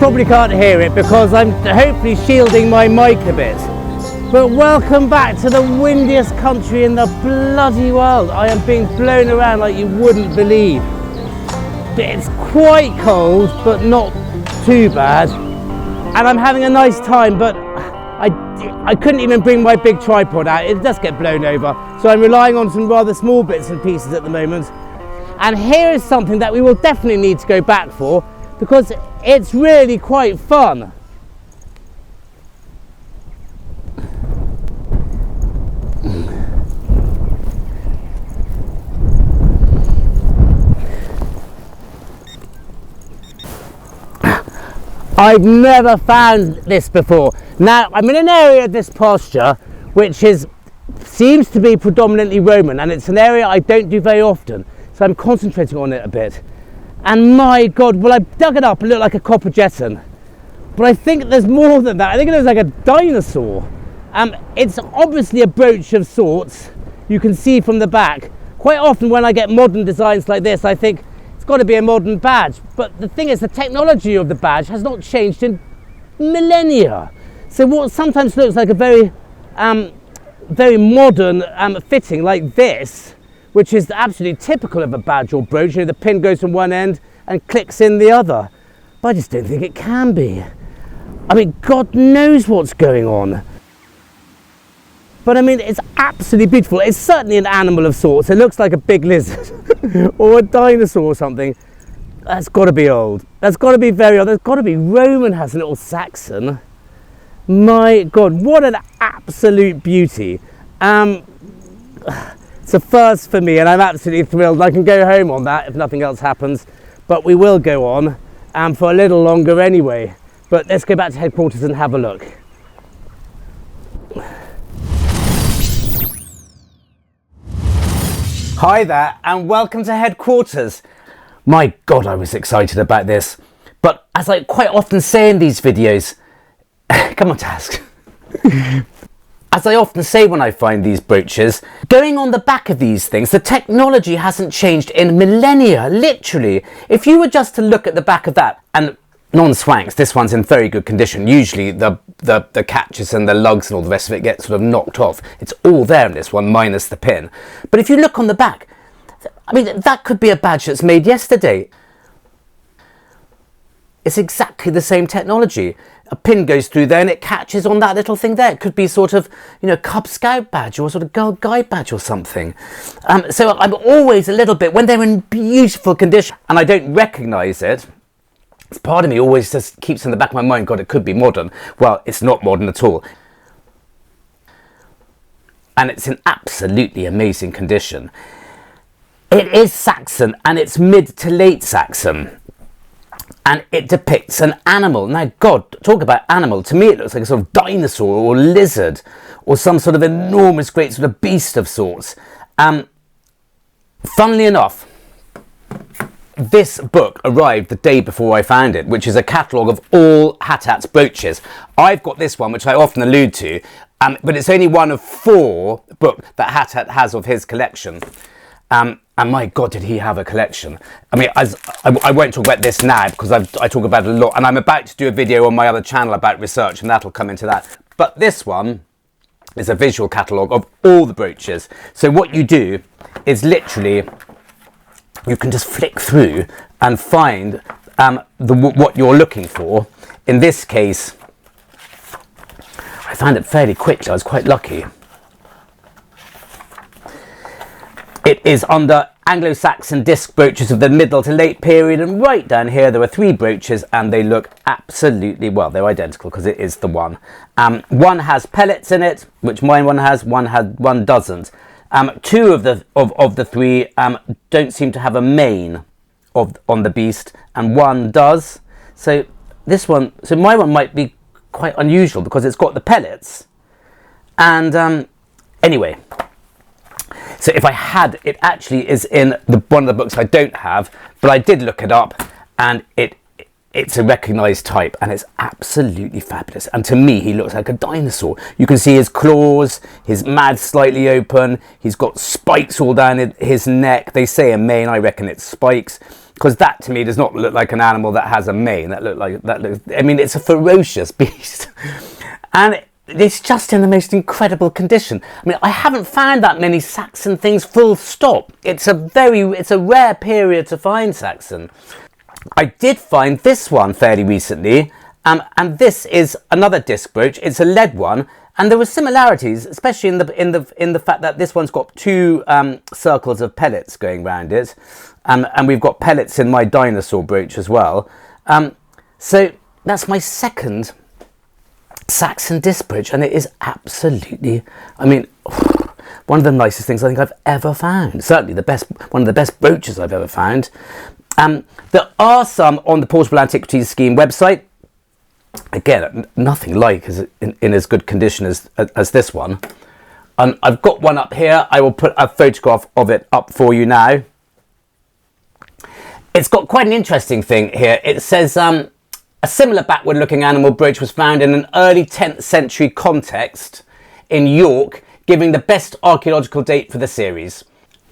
probably can't hear it because I'm hopefully shielding my mic a bit. But welcome back to the windiest country in the bloody world. I am being blown around like you wouldn't believe. It's quite cold, but not too bad. And I'm having a nice time, but I couldn't even bring my big tripod out. It does get blown over. So I'm relying on some rather small bits and pieces at the moment. And here is something that we will definitely need to go back for because it's really quite fun. I've never found this before. Now, I'm in an area of this pasture which seems to be predominantly Roman, and it's an area I don't do very often, so I'm concentrating on it a bit. And my God, well, I dug it up and looked like a copper jeton, but I think there's more than that. I think it looks like a dinosaur. It's obviously a brooch of sorts. You can see from the back. Quite often when I get modern designs like this, I think it's got to be a modern badge, but the thing is the technology of the badge has not changed in millennia. So what sometimes looks like a very modern fitting like this, which is absolutely typical of a badge or brooch, you know, the pin goes from one end and clicks in the other, but I just don't think it can be. I mean, God knows what's going on. But I mean, it's absolutely beautiful. It's certainly an animal of sorts. It looks like a big lizard or a dinosaur or something. That's got to be old. That's got to be very old. That's got to be Roman, hasn't it, or Saxon? My God, what an absolute beauty. It's a first for me and I'm absolutely thrilled. I can go home on that if nothing else happens, but we will go on for a little longer anyway. But let's go back to headquarters and have a look. Hi there and welcome to headquarters. My God, I was excited about this. But as I quite often say in these videos, come on Task. As I often say when I find these brooches, going on the back of these things, the technology hasn't changed in millennia, literally. If you were just to look at the back of that, and non-swanks, this one's in very good condition. Usually the catches and the lugs and all the rest of it get sort of knocked off. It's all there in this one, minus the pin. But if you look on the back, I mean, that could be a badge that's made yesterday. It's exactly the same technology. A pin goes through there and it catches on that little thing there. It could be sort of, you know, Cub Scout badge or sort of Girl Guide badge or something. So I'm always a little bit, when they're in beautiful condition and I don't recognise it, part of me always just keeps in the back of my mind, God, it could be modern. Well, it's not modern at all. And it's in absolutely amazing condition. It is Saxon and it's mid to late Saxon. And it depicts an animal. Now, God, talk about animal. To me, it looks like a sort of dinosaur or lizard or some sort of enormous, great sort of beast of sorts. Funnily enough, this book arrived the day before I found it, which is a catalogue of all Hattat's brooches. I've got this one, which I often allude to, but it's only one of 4 books that Hattat has of his collection. And my God, did he have a collection. I mean, I won't talk about this now because I talk about it a lot, and I'm about to do a video on my other channel about research, and that'll come into that. But this one is a visual catalogue of all the brooches. So what you do is literally, you can just flick through and find what you're looking for. In this case, I found it fairly quickly. I was quite lucky. It is under Anglo-Saxon disc brooches of the middle to late period, and right down here there are 3 brooches and they look absolutely, well, they're identical because it is the one. One has pellets in it, which mine one has, one doesn't. 2 of the 3 don't seem to have a main on the beast, and one does. So this one, so my one might be quite unusual because it's got the pellets. And anyway, so if I had, it actually is in one of the books I don't have, but I did look it up, and it's a recognised type, and it's absolutely fabulous. And to me, he looks like a dinosaur. You can see his claws, his mouth slightly open. He's got spikes all down his neck. They say a mane. I reckon it's spikes, because that to me does not look like an animal that has a mane. I mean, it's a ferocious beast, and it's just in the most incredible condition. I mean, I haven't found that many Saxon things full stop. It's a rare period to find Saxon. I did find this one fairly recently, and this is another disc brooch. It's a lead one, and there were similarities, especially in the fact that this one's got two circles of pellets going around it, and we've got pellets in my dinosaur brooch as well. So that's my second Saxon disc brooch, and it is absolutely, I mean, one of the nicest things I think I've ever found. Certainly one of the best brooches I've ever found. There are some on the Portable Antiquities Scheme website. Again, nothing like in as good condition as this one. I've got one up here. I will put a photograph of it up for you now. It's got quite an interesting thing here. It says a similar backward looking animal brooch was found in an early 10th century context in York, giving the best archaeological date for the series.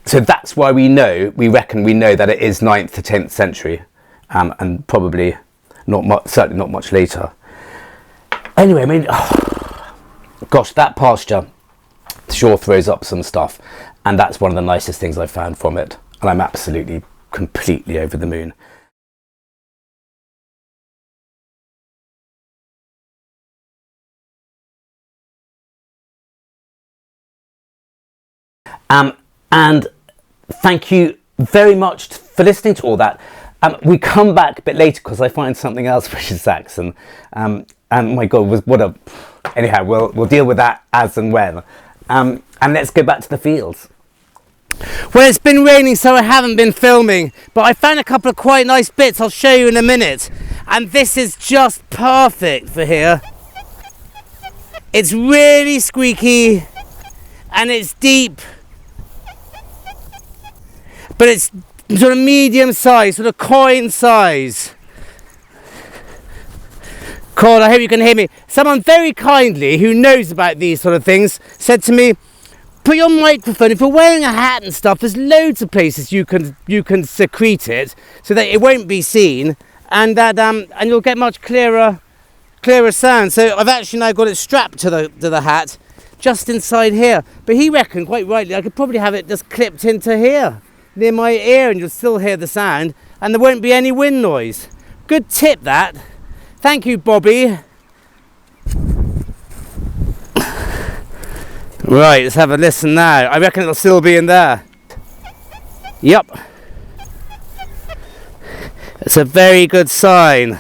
So that's why we know that it is 9th to 10th century, and probably certainly not much later. Anyway, I mean, gosh, that pasture sure throws up some stuff, and that's one of the nicest things I've found from it, and I'm absolutely, completely over the moon. And thank you very much for listening to all that. We come back a bit later because I find something else which is Saxon. And my God, anyhow, we'll deal with that as and when. And let's go back to the fields. Well, it's been raining, so I haven't been filming, but I found a couple of quite nice bits I'll show you in a minute. And this is just perfect for here. It's really squeaky and it's deep, but it's sort of medium size, sort of coin size. God, I hope you can hear me. Someone very kindly who knows about these sort of things said to me, put your microphone, if you're wearing a hat and stuff, there's loads of places you can secrete it so that it won't be seen, and that and you'll get much clearer sound. So I've actually now got it strapped to the hat just inside here. But he reckoned quite rightly I could probably have it just clipped into here near my ear, and you'll still hear the sound and there won't be any wind noise. Good tip, that. Thank you, Bobby. Right, let's have a listen now. I reckon it'll still be in there. Yep. It's a very good sign.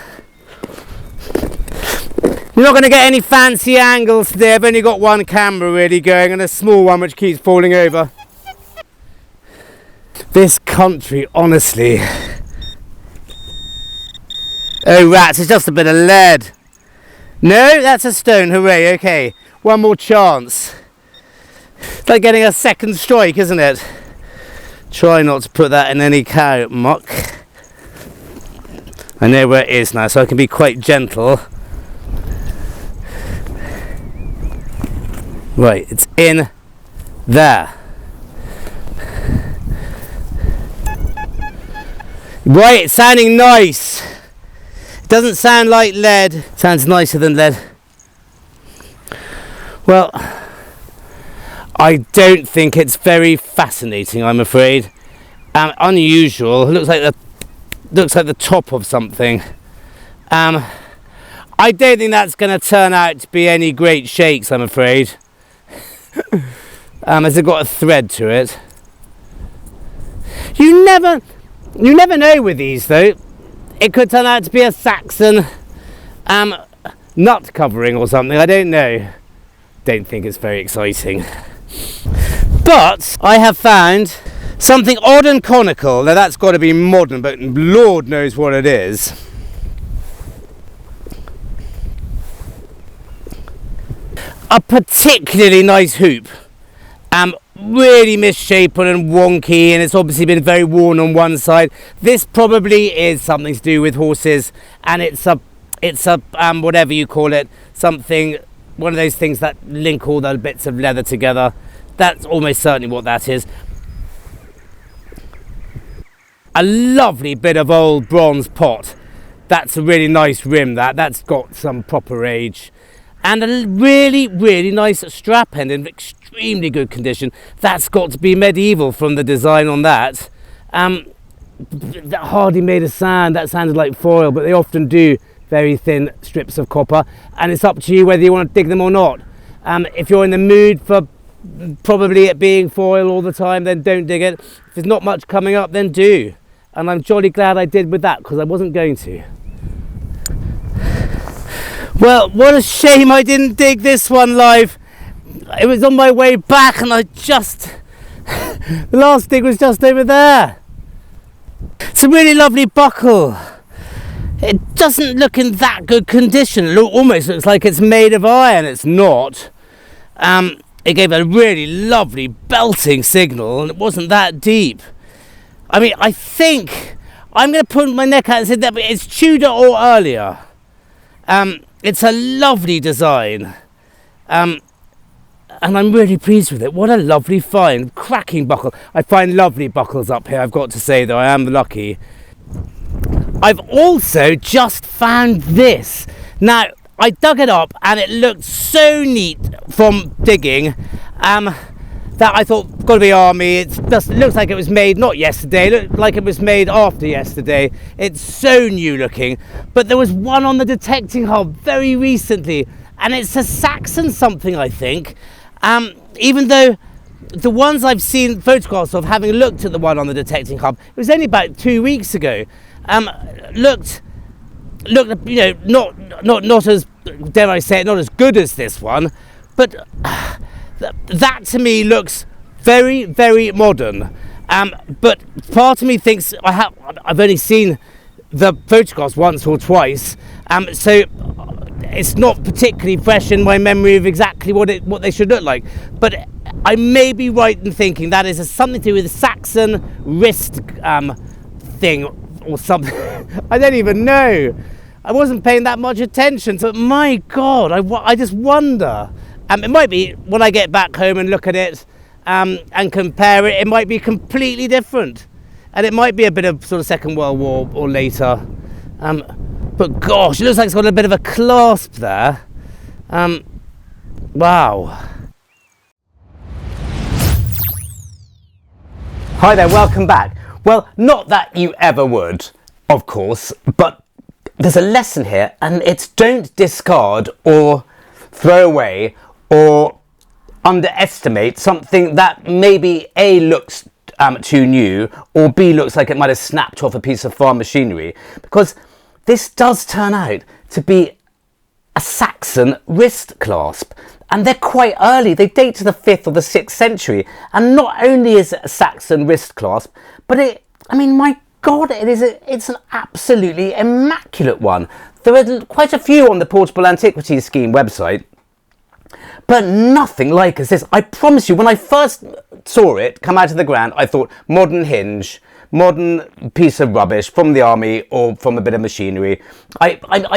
You're not going to get any fancy angles today. I've only got one camera really going and a small one which keeps falling over. This country, honestly. Oh rats, it's just a bit of lead. No, that's a stone, hooray, okay. One more chance. It's like getting a second strike, isn't it? Try not to put that in any cow muck. I know where it is now, so I can be quite gentle. Right, it's in there. Right, it's sounding nice. It doesn't sound like lead. It sounds nicer than lead. Well, I don't think it's very fascinating, I'm afraid. Unusual. It looks like the top of something. I don't think that's going to turn out to be any great shakes, I'm afraid. Has it got a thread to it? You never know with these though. It could turn out to be a Saxon nut covering or something. I don't know. Don't think it's very exciting. But I have found something odd and conical. Now that's got to be modern, but Lord knows what it is. A particularly nice hoop. Really misshapen and wonky, and it's obviously been very worn on one side. This probably is something to do with horses, and it's a whatever you call it, something, one of those things that link all the bits of leather together. That's almost certainly what that is. A lovely bit of old bronze pot. That's a really nice rim. That's got some proper age. And a really, really nice strap end in extremely good condition. That's got to be medieval from the design on that. That hardly made a sound. That sounded like foil, but they often do, very thin strips of copper. And it's up to you whether you want to dig them or not. If you're in the mood for probably it being foil all the time, then don't dig it. If there's not much coming up, then do. And I'm jolly glad I did with that, because I wasn't going to. Well, what a shame I didn't dig this one live. It was on my way back, and the last dig was just over there. It's a really lovely buckle. It doesn't look in that good condition. It almost looks like it's made of iron. It's not. It gave a really lovely belting signal, and it wasn't that deep. I mean, I think I'm going to put my neck out and say that it's Tudor or earlier. It's a lovely design, and I'm really pleased with it. What a lovely find. Cracking buckle. I find lovely buckles up here, I've got to say, though. I am lucky. I've also just found this. Now, I dug it up and it looked so neat from digging that I thought, got to be army. It looks like it was made not yesterday, it looked like it was made after yesterday. It's so new looking. But there was one on the detecting hub very recently, and it's a Saxon something, I think. Even though the ones I've seen photographs of, having looked at the one on the detecting hub, it was only about 2 weeks ago. Looked, you know, not as, dare I say it, not as good as this one, but that to me looks very, very modern. But part of me thinks I've only seen the photographs once or twice, so it's not particularly fresh in my memory of exactly what they should look like. But I may be right in thinking that is something to do with the Saxon wrist thing or something. I don't even know. I wasn't paying that much attention, so my God, I just wonder. It might be when I get back home and look at it and compare it, it might be completely different. And it might be a bit of sort of Second World War or later. But gosh, it looks like it's got a bit of a clasp there. Wow. Hi there, welcome back. Well, not that you ever would, of course, but there's a lesson here, and it's don't discard or throw away or underestimate something that maybe A, looks too new, or B, looks like it might have snapped off a piece of farm machinery, because this does turn out to be a Saxon wrist clasp, and they're quite early. They date to the 5th or the 6th century, and not only is it a Saxon wrist clasp, but my God, it's an absolutely immaculate one. There are quite a few on the Portable Antiquities Scheme website, but nothing like as this. I promise you, when I first saw it come out of the ground, I thought modern hinge, modern piece of rubbish from the army or from a bit of machinery. I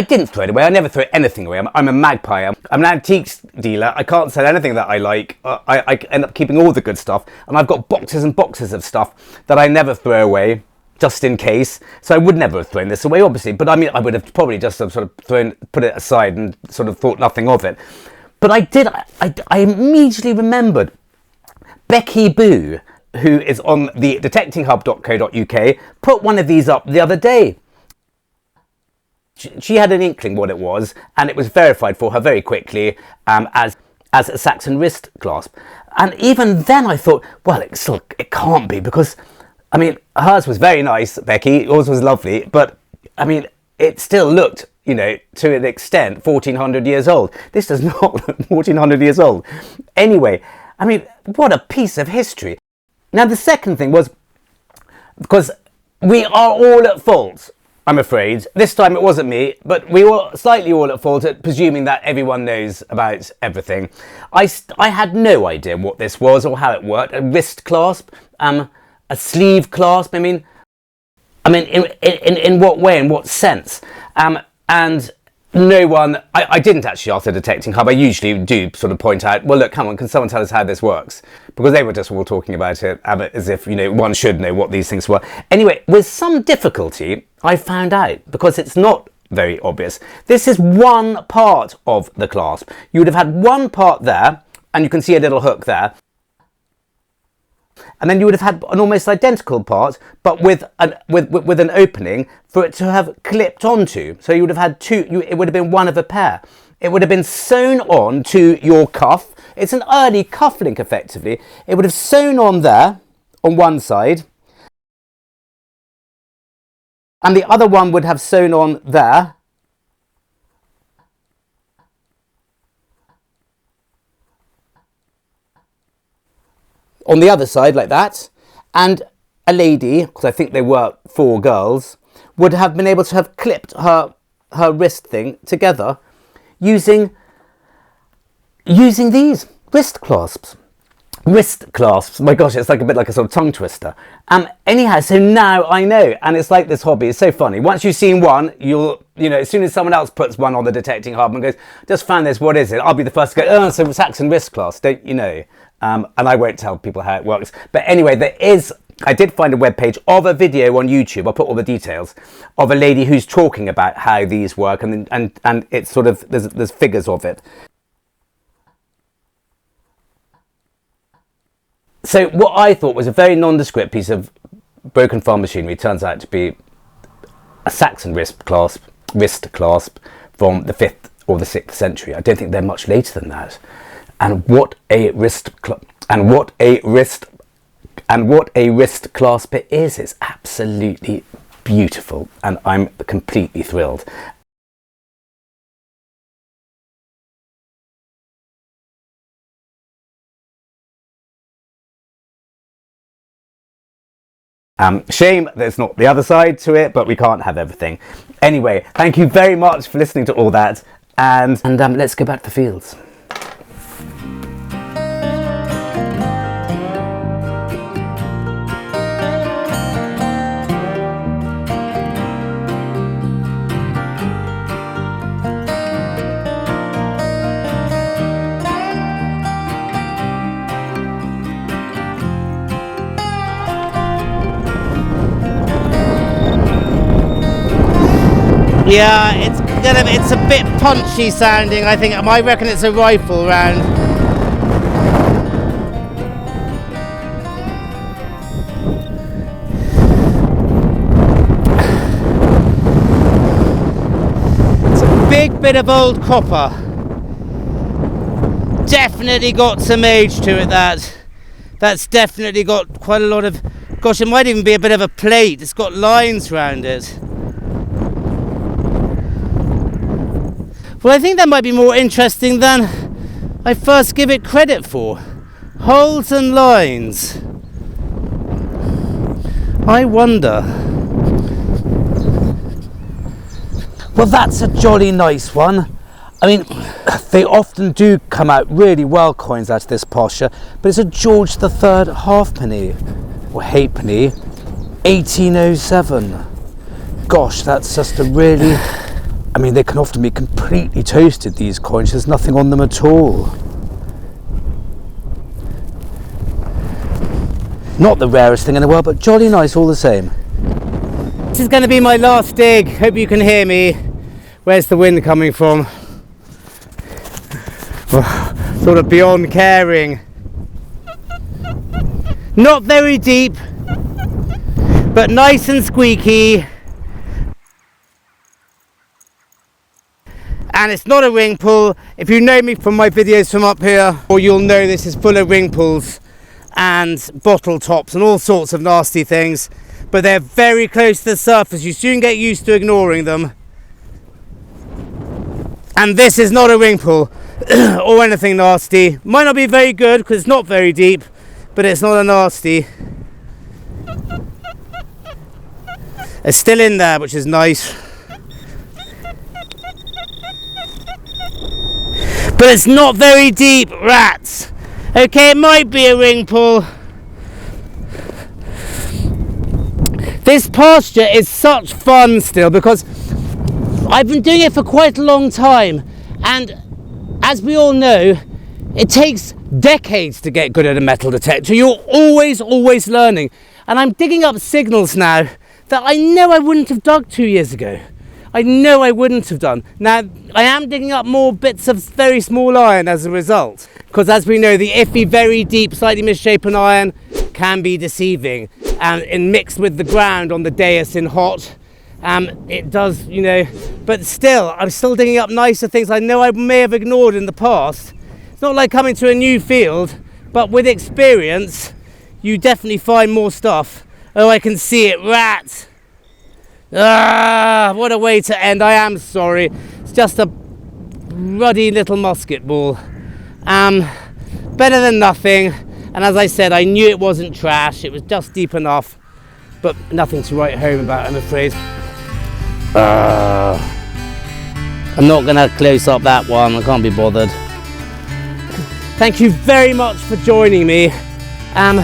didn't throw it away. I never throw anything away. I'm a magpie. I'm an antiques dealer. I can't sell anything that I like. I end up keeping all the good stuff, and I've got boxes and boxes of stuff that I never throw away, just in case. So I would never have thrown this away, obviously, but I mean, I would have probably just sort of put it aside and sort of thought nothing of it. But I immediately remembered Becky Boo, who is on the detectinghub.co.uk, put one of these up the other day. She had an inkling what it was, and it was verified for her very quickly as a Saxon wrist clasp. And even then I thought, well, it can't be, because I mean, hers was very nice, Becky, yours was lovely, but I mean, it still looked, you know, to an extent 1400 years old. This does not look 1400 years old. Anyway, I mean, what a piece of history. Now, the second thing was, because we are all at fault, I'm afraid. This time it wasn't me, but we were slightly all at fault at presuming that everyone knows about everything. I had no idea what this was or how it worked. A wrist clasp, a sleeve clasp. I mean, in what way, in what sense? And no one, I didn't actually ask the detecting hub. I usually do sort of point out, well, look, come on, can someone tell us how this works? Because they were just all talking about it as if, you know, one should know what these things were. Anyway, with some difficulty, I found out, because it's not very obvious. This is one part of the clasp. You would have had one part there, and you can see a little hook there. And then you would have had an almost identical part, but with an opening for it to have clipped onto. So you would have had two, it would have been one of a pair. It would have been sewn on to your cuff. It's an early cuff link, effectively. It would have sewn on there, on one side. And the other one would have sewn on there. On the other side, like that. And a lady, because I think they were 4 girls, would have been able to have clipped her wrist thing together using these wrist clasps. Wrist clasps, my gosh, it's like a bit like a sort of tongue twister. Anyhow, so now I know, and it's like this hobby, it's so funny. Once you've seen one, you know, as soon as someone else puts one on the detecting hub and goes, just found this, what is it? I'll be the first to go, oh, so Saxon wrist clasp, don't you know? And I won't tell people how it works. But anyway, I did find a webpage of a video on YouTube, I'll put all the details, of a lady who's talking about how these work, and it's sort of, there's figures of it. So what I thought was a very nondescript piece of broken farm machinery turns out to be a Saxon wrist clasp from the 5th or the 6th century. I don't think they're much later than that. And what a wrist clasp it is. It's absolutely beautiful, and I'm completely thrilled. Shame there's not the other side to it, but we can't have everything. Anyway, thank you very much for listening to all that, and let's go back to the fields. Yeah, it's a bit punchy sounding, I think. I reckon it's a rifle round. It's a big bit of old copper. Definitely got some age to it, that's definitely got quite a lot of, gosh, it might even be a bit of a plate. It's got lines around it. Well, I think that might be more interesting than I first give it credit for. Holes and lines. I wonder. Well, that's a jolly nice one. I mean, they often do come out really well, coins out of this posture, but it's a George III halfpenny, or halfpenny, 1807. Gosh, that's just a really... I mean, they can often be completely toasted, these coins. There's nothing on them at all. Not the rarest thing in the world, but jolly nice all the same. This is going to be my last dig. Hope you can hear me. Where's the wind coming from? Sort of beyond caring. Not very deep, but nice and squeaky. And it's not a ring pull. If you know me from my videos from up here, or you'll know this is full of ring pulls and bottle tops and all sorts of nasty things, but they're very close to the surface. You soon get used to ignoring them. And this is not a ring pull or anything nasty. Might not be very good because it's not very deep, but it's not a nasty. It's still in there, which is nice. But it's not very deep, rats. Okay, it might be a ring pull. This pasture is such fun still because I've been doing it for quite a long time, and as we all know, it takes decades to get good at a metal detector. You're always learning, and I'm digging up signals now that I know I wouldn't have dug 2 years ago. I know I wouldn't have done. Now, I am digging up more bits of very small iron as a result, because as we know, the iffy, very deep, slightly misshapen iron can be deceiving, and mixed with the ground on the dais in hot, it does, you know, but still, I'm still digging up nicer things I know I may have ignored in the past. It's not like coming to a new field, but with experience, you definitely find more stuff. Oh, I can see it, rat! Ah, what a way to end. I am sorry. It's just a ruddy little musket ball. Better than nothing. And as I said, I knew it wasn't trash. It was just deep enough, but nothing to write home about, I'm afraid. I'm not going to close up that one. I can't be bothered. Thank you very much for joining me. And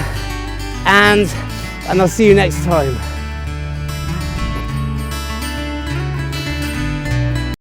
I'll see you next time.